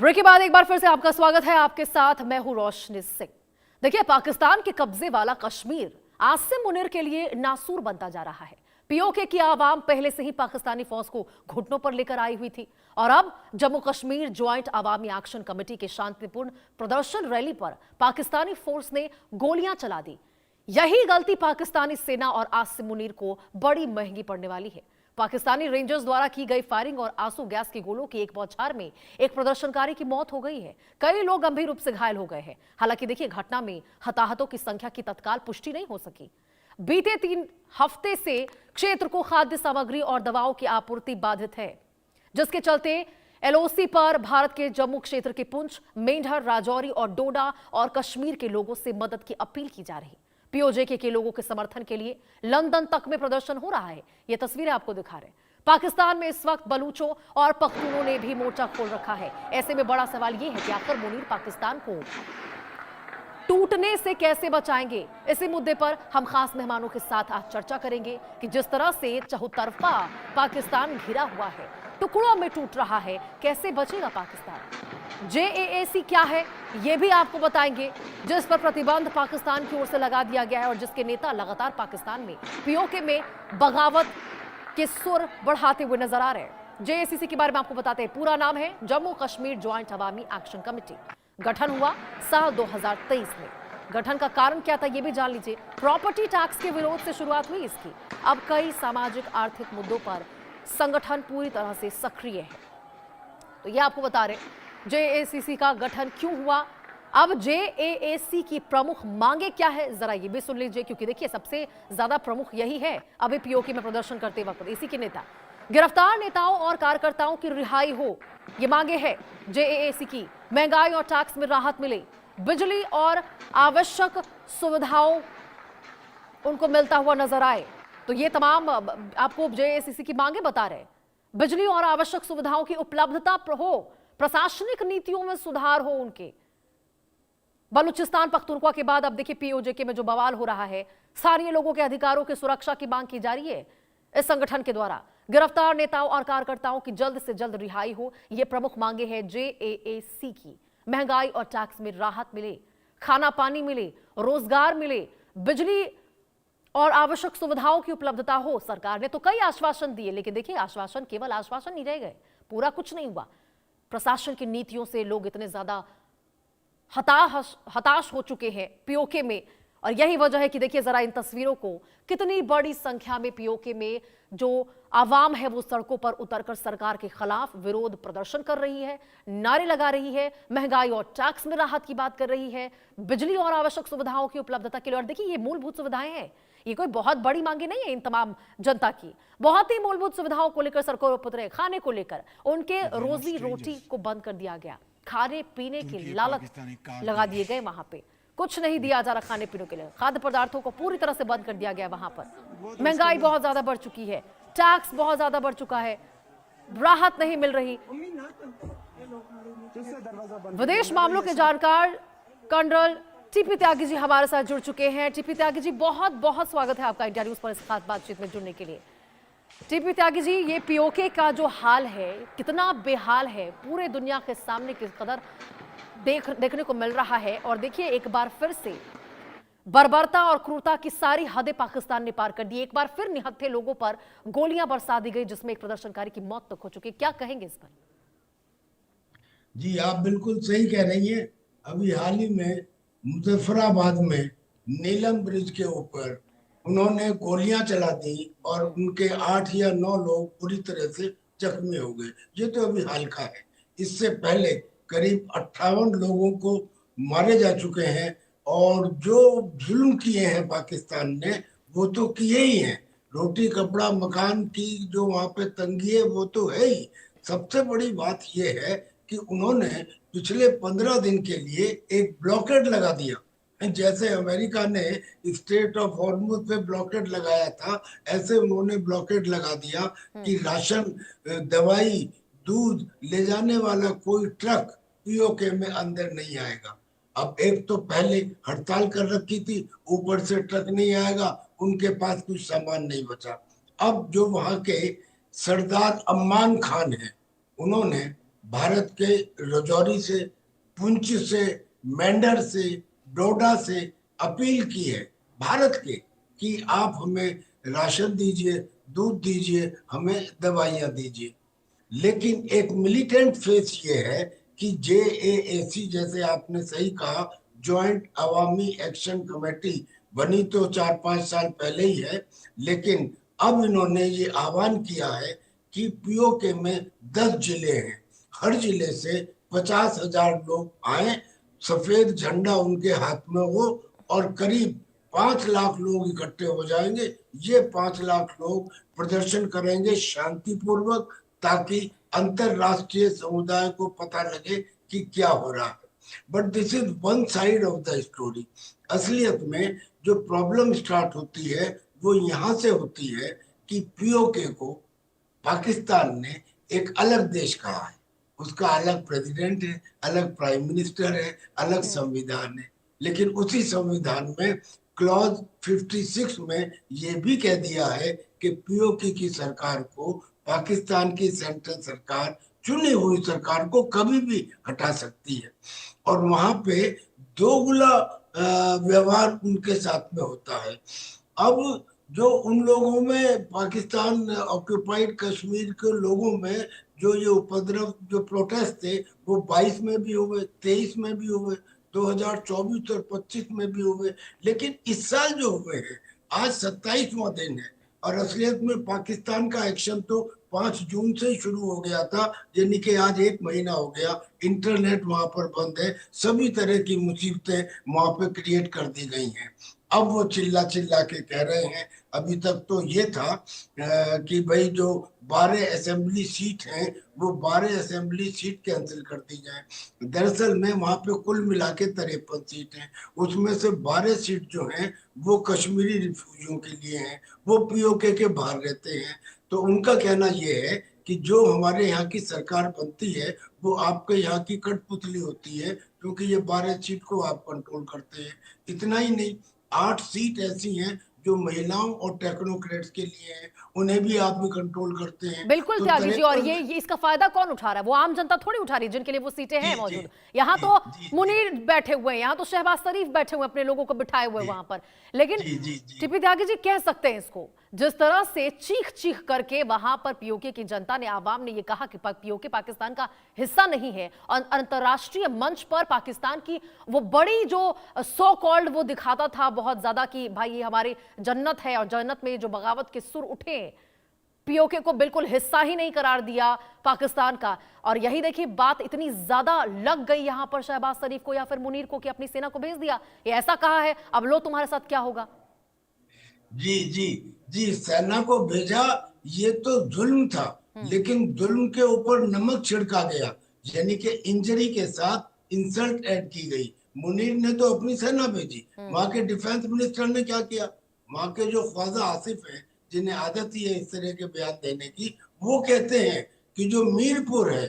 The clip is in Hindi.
ब्रेक के बाद एक बार फिर से आपका स्वागत है। आपके साथ मैं हूं रोशनी सिंह। देखिए, पाकिस्तान के कब्जे वाला कश्मीर आसिम मुनीर के लिए नासूर बनता जा रहा है। पीओके की आवाम पहले से ही पाकिस्तानी फौज को घुटनों पर लेकर आई हुई थी और अब जम्मू कश्मीर ज्वाइंट अवामी एक्शन कमेटी के शांतिपूर्ण प्रदर्शन रैली पर पाकिस्तानी फोर्स ने गोलियां चला दी। यही गलती पाकिस्तानी सेना और आसिम मुनीर को बड़ी महंगी पड़ने वाली है। पाकिस्तानी रेंजर्स द्वारा की गई फायरिंग और आंसू गैस के गोलों की एक बौछार में एक प्रदर्शनकारी की मौत हो गई है। कई लोग गंभीर रूप से घायल हो गए हैं। हालांकि देखिए, घटना में हताहतों की संख्या की तत्काल पुष्टि नहीं हो सकी। बीते 3 हफ्ते से क्षेत्र को खाद्य सामग्री और दवाओं की आपूर्ति बाधित है, जिसके चलते एलओसी पर भारत के जम्मू क्षेत्र के पुंछ, मेंढर, राजौरी और डोडा और कश्मीर के लोगों से मदद की अपील की जा रही। पीओजे के लोगों के समर्थन के लिए लंदन तक में प्रदर्शन हो रहा है। ये तस्वीरें आपको दिखा रहे हैं। पाकिस्तान में इस वक्त बलूचों और पख्तूनों ने भी मोर्चा खोल रखा है। ऐसे में बड़ा सवाल यह है कि आखिर मुनीर पाकिस्तान को टूटने से कैसे बचाएंगे। इसी मुद्दे पर हम खास मेहमानों के साथ आज चर्चा करेंगे कि जिस तरह से चहुतरफा पाकिस्तान घिरा हुआ है, टुकड़ों में टूट रहा है, कैसे बचेगा पाकिस्तान। जेएसी क्या है यह भी आपको बताएंगे, जिस पर प्रतिबंध पाकिस्तान की ओर से लगा दिया गया है और जिसके नेता लगातार पाकिस्तान में पीओके में बगावत के सुर बढ़ाते हुए नजर आ रहे हैं। जेएसीसी के बारे में आपको बताते हैं। पूरा नाम है जम्मू कश्मीर ज्वाइंट अवामी एक्शन कमेटी। गठन हुआ साल 2023 में। गठन का कारण क्या था, यह भी जान लीजिए। प्रॉपर्टी टैक्स के विरोध से शुरुआत हुई इसकी। अब कई सामाजिक आर्थिक मुद्दों पर संगठन पूरी तरह से सक्रिय है। तो यह आपको बता रहे जेएसीसी का गठन क्यों हुआ, अब जेएसी की प्रमुख मांगे क्या है, जरा ये भी सुन लीजिए, क्योंकि देखिए सबसे ज्यादा प्रमुख यही है अभी पीओके में प्रदर्शन करते वक्त। इसी के नेता गिरफ्तार नेताओं और कार्यकर्ताओं की रिहाई हो, ये मांगे है जेएसी की। महंगाई और टैक्स में राहत मिले, बिजली और आवश्यक सुविधाओं उनको मिलता हुआ नजर आए। तो ये तमाम आपको जेएसीसी की मांगे बता रहे हैं। बिजली और आवश्यक सुविधाओं की उपलब्धता हो, प्रशासनिक नीतियों में सुधार हो उनके। बलूचिस्तान पख्तूनख्वा के बाद अब देखिए पीओजे के में जो बवाल हो रहा है, स्थानीय लोगों के अधिकारों की सुरक्षा की मांग की जा रही है इस संगठन के द्वारा। गिरफ्तार नेताओं और कार्यकर्ताओं की जल्द से जल्द रिहाई हो, यह प्रमुख मांगे हैं जेएसी की। महंगाई और टैक्स में राहत मिले, खाना पानी मिले, रोजगार मिले, बिजली और आवश्यक सुविधाओं की उपलब्धता हो। सरकार ने तो कई आश्वासन दिए, लेकिन देखिए आश्वासन केवल आश्वासन नहीं रह गए, पूरा कुछ नहीं हुआ। प्रशासन की नीतियों से लोग इतने ज्यादा हताश हो चुके हैं पीओके में, और यही वजह है कि देखिए जरा इन तस्वीरों को, कितनी बड़ी संख्या में पीओके में जो आवाम है वो सड़कों पर उतरकर सरकार के खिलाफ विरोध प्रदर्शन कर रही है, नारे लगा रही है, महंगाई और टैक्स में राहत की बात कर रही है, बिजली और आवश्यक सुविधाओं की उपलब्धता के लिए। और देखिए ये मूलभूत सुविधाएं हैं, ये कोई बहुत बड़ी मांगे नहीं है इन तमाम जनता की। बहुत ही मूलभूत सुविधाओं को लेकर सड़कों पर उतरे, खाने को लेकर उनके रोजी रोटी को बंद कर दिया गया, खाने पीने की लालच लगा दिए गए। वहां पे कुछ नहीं दिया जा रहा खाने पीने के लिए, खाद्य पदार्थों को पूरी तरह से बंद कर दिया गया वहां पर। महंगाई बहुत ज्यादा बढ़ चुकी है, टैक्स बहुत ज्यादा बढ़ चुका है, राहत नहीं मिल रही। विदेश मामलों के जानकार कर्नल टीपी त्यागी जी हमारे साथ जुड़ चुके हैं। टीपी त्यागी जी, बहुत बहुत स्वागत है आपका इंडिया न्यूज पर इस खास बातचीत में जुड़ने के लिए। टीपी त्यागी जी, ये पीओके का जो हाल है कितना बेहाल है, पूरे दुनिया के सामने किस कदर देखने को मिल रहा है। और देखिए एक बार फिर से बर्बरता और क्रूरता की सारी हदें पाकिस्तान ने पार कर दी। एक बार फिर निहत्थे लोगों पर गोलियां बरसा दी गई, जिसमें एक प्रदर्शनकारी की मौत तक हो चुकी है। क्या कहेंगे इस पर? जी, आप बिल्कुल सही कह रही हैं। अभी हाल ही में मुजफ्फराबाद में नीलम ब्रिज के ऊपर उन्होंने गोलियां चला दी और उनके 8 या 9 लोग पूरी तरह से जख्मी हो गए। ये तो अभी हाल का है। इससे पहले करीब 58 लोगों को मारे जा चुके हैं और जो जुल्म किए हैं पाकिस्तान ने वो तो किए ही हैं। रोटी कपड़ा मकान की जो वहां पे तंगी है वो तो है ही। सबसे बड़ी बात ये है कि उन्होंने पिछले 15 दिन के लिए एक ब्लॉकेड लगा दिया। जैसे अमेरिका ने स्टेट ऑफ हॉर्मुज पे ब्लॉकेड लगाया था, ऐसे उन्होंने ब्लॉकेड लगा दिया कि राशन, दवाई, दूध ले जाने वाला कोई ट्रक पीओके में अंदर नहीं आएगा। अब एक तो पहले हड़ताल कर रखी थी, ऊपर से ट्रक नहीं आएगा, उनके पास कुछ सामान नहीं बचा। अब जो वहां के सरदार अम्मान खान है, उन्होंने भारत के राजौरी से, पुंछ से, मेंढर से, डोडा से अपील की है भारत के कि आप हमें राशन दीजिए, दूध दीजिए, हमें दवाइयां दीजिए। लेकिन एक मिलिटेंट फेस ये है कि JAAC, जैसे आपने सही कहा, जॉइंट अवामी एक्शन कमेटी बनी तो 4-5 साल पहले ही है, लेकिन अब इन्होंने ये आह्वान किया है कि POK में 10 जिले हैं, हर जिले से 50,000 लोग आए, सफेद झंडा उनके हाथ में हो और करीब 5 लाख लोग इकट्ठे हो जाएंगे। ये 5 लाख लोग प्रदर्शन करेंगे शांतिपूर्वक, ताकि अंतरराष्ट्रीय समुदाय को पता लगे कि क्या हो रहा है। But this is one side of the story. असलियत में जो प्रॉब्लम स्टार्ट होती है वो यहाँ से होती है कि POK को पाकिस्तान ने एक अलग देश कहा है, उसका अलग प्रेसिडेंट है, अलग प्राइम मिनिस्टर है, अलग संविधान है। लेकिन उसी संविधान में क्लॉज 56 में ये भी कह दिया है कि POK की सरकार को पाकिस्तान की सेंट्रल सरकार चुनी हुई सरकार को कभी भी हटा सकती है, और वहां पे दोगुला व्यवहार उनके साथ में होता है। अब जो उन लोगों में, पाकिस्तान ऑक्यूपाइड कश्मीर के लोगों में जो ये उपद्रव, जो प्रोटेस्ट थे, वो 22 में भी हुए, 23 में भी हुए, 2024 और 25 में भी हुए। लेकिन इस साल जो हुए हैं, आज 27वां दिन है, और असलियत में पाकिस्तान का एक्शन तो 5 जून से ही शुरू हो गया था, यानी कि आज 1 महीना हो गया। इंटरनेट वहां पर बंद है, सभी तरह की मुसीबतें वहां पे क्रिएट कर दी गई हैं। अब वो चिल्ला चिल्ला के कह रहे हैं, अभी तक तो ये था कि भाई जो 12 असेंबली सीट हैं वो 12 असेंबली सीट कैंसिल कर दी जाए। दरअसल में वहां पे कुल मिला के 53 सीट हैं, उसमें से 12 सीट जो हैं वो कश्मीरी रिफ्यूजियों के लिए हैं, वो POK के बाहर रहते हैं। तो उनका कहना ये है कि जो हमारे यहाँ की सरकार बनती है वो आपके यहाँ की कठपुतली होती है, क्योंकि ये 12 सीट को आप कंट्रोल करते हैं। इतना ही नहीं, 8 सीट ऐसी हैं जो महिलाओं और टेक्नोक्रेट्स के लिए हैं, उन्हें भी आप भी कंट्रोल करते हैं। बिल्कुल तो त्यागी जी, और 53 ये इसका फायदा कौन उठा रहा है? वो आम जनता थोड़ी उठा रही है जिनके लिए वो सीटें जी हैं जी मौजूद। यहाँ जी तो जी मुनीर बैठे हुए हैं, यहाँ तो शहबाज शरीफ बैठे हुए अपने लोगों को बिठाए हुए वहां पर। लेकिन जी जी जी टीपी त्यागी जी कह सकते हैं इसको, जिस तरह से चीख चीख करके वहां पर POK की जनता ने, आवाम ने ये कहा कि POK पाकिस्तान का हिस्सा नहीं है, और अंतरराष्ट्रीय मंच पर पाकिस्तान की वो बड़ी जो सो कॉल्ड वो दिखाता था बहुत ज्यादा कि भाई ये हमारी जन्नत है, और जन्नत में जो बगावत के सुर उठे, POK को बिल्कुल हिस्सा ही नहीं करार दिया पाकिस्तान का। और यही देखिए, बात इतनी ज्यादा लग गई यहां पर शहबाज शरीफ को या फिर मुनीर को कि अपनी सेना को भेज दिया, ये ऐसा कहा है अब लो तुम्हारे साथ क्या होगा। जी जी जी, सेना को भेजा, ये तो जुल्म था, लेकिन जुल्म के ऊपर नमक छिड़का गया, यानी कि इंजरी के साथ इंसल्ट ऐड की गई। मुनीर ने तो अपनी सेना भेजी, वहां के डिफेंस मिनिस्टर ने क्या किया, वहां के जो ख्वाजा आसिफ है, जिन्हें आदत ही है इस तरह के बयान देने की, वो कहते हैं कि जो मीरपुर है